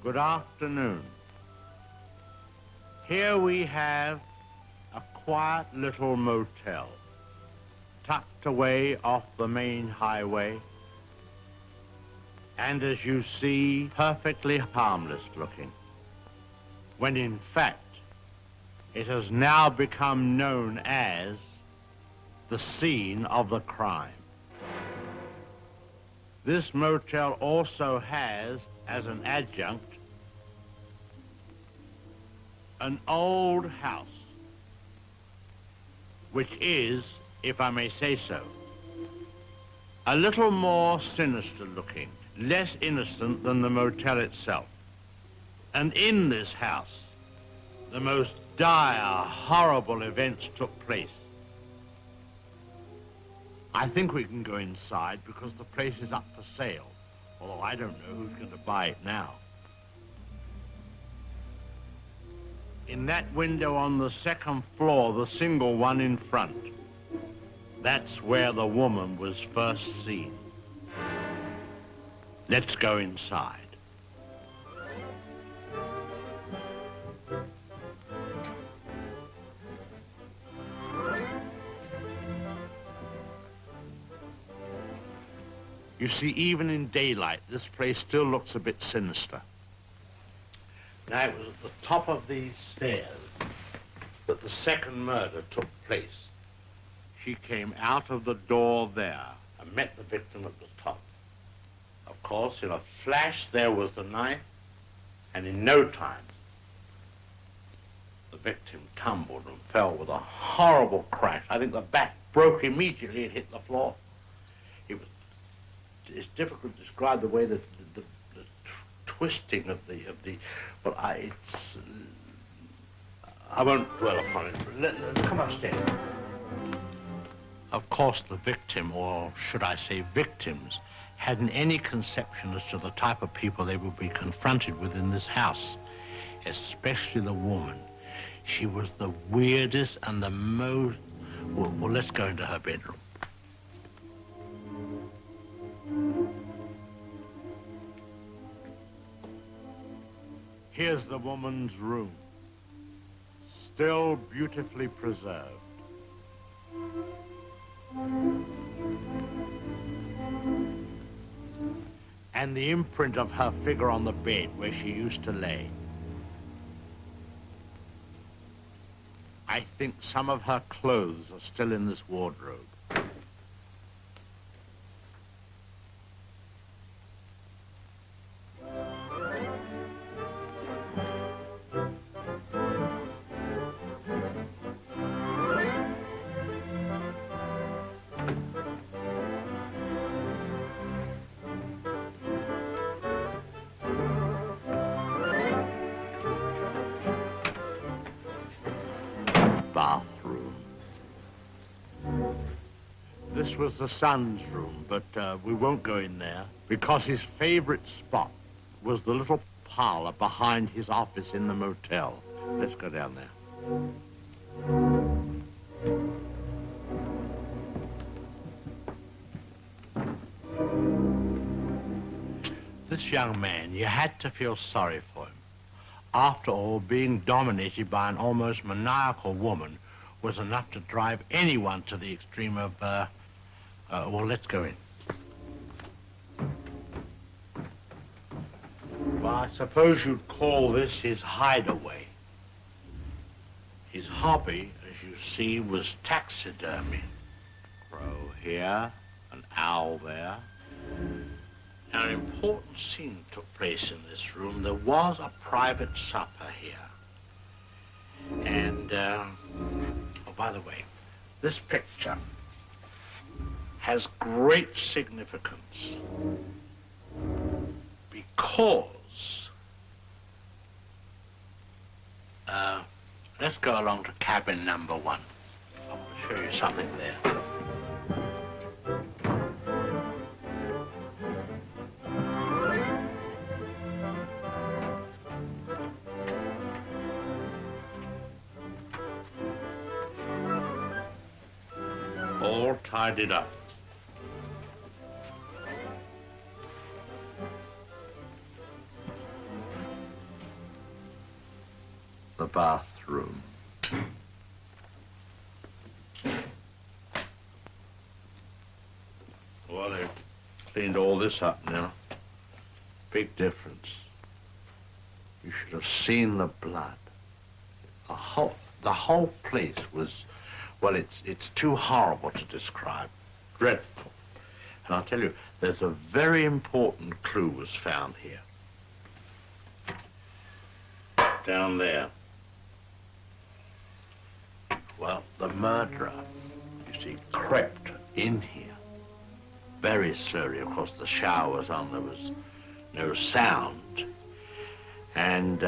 Good afternoon. Here we have a quiet little motel, tucked away off the main highway, and as you see, perfectly harmless looking, when in fact, it has now become known as the scene of the crime. This motel also has, as an adjunct, an old house, which is, if I may say so, a little more sinister looking, less innocent than the motel itself. And in this house, the most dire, horrible events took place. I think we can go inside because the place is up for sale, although I don't know who's going to buy it now. In that window on the second floor, the single one in front, that's where the woman was first seen. Let's go inside. You see, even in daylight, this place still looks a bit sinister. Now, it was at the top of these stairs that the second murder took place. She came out of the door there and met the victim at the top. Of course, in a flash, there was the knife, and in no time, the victim tumbled and fell with a horrible crash. I think the back broke immediately and hit the floor. It's difficult to describe the way that the twisting of the but I won't dwell upon it. Come upstairs. Of course, the victim, or should I say victims, hadn't any conception as to the type of people they would be confronted with in this house, especially the woman. She was the weirdest and the most... Well, let's go into her bedroom. Here's the woman's room, still beautifully preserved. And the imprint of her figure on the bed where she used to lay. I think some of her clothes are still in this wardrobe. Bathroom. This was the son's room, but we won't go in there because his favorite spot was the little parlor behind his office in the motel. Let's go down there. This young man, you had to feel sorry for him. After all, being dominated by an almost maniacal woman was enough to drive anyone to the extreme of, well, let's go in. Well, I suppose you'd call this his hideaway. His hobby, as you see, was taxidermy. Crow here, an owl there. Now, an important scene took place in this room. There was a private supper here. And, oh, by the way, this picture has great significance because, let's go along to cabin number 1. I want to show you something there. All tidied up. bathroom. Well, they've cleaned all this up now. Big difference. You should have seen the blood. The whole place was, well, it's too horrible to describe. Dreadful. And I'll tell you, there's a very important clue was found here. Down there. Well, the murderer, you see, crept in here very slowly. Of course, the shower was on, there was no sound. And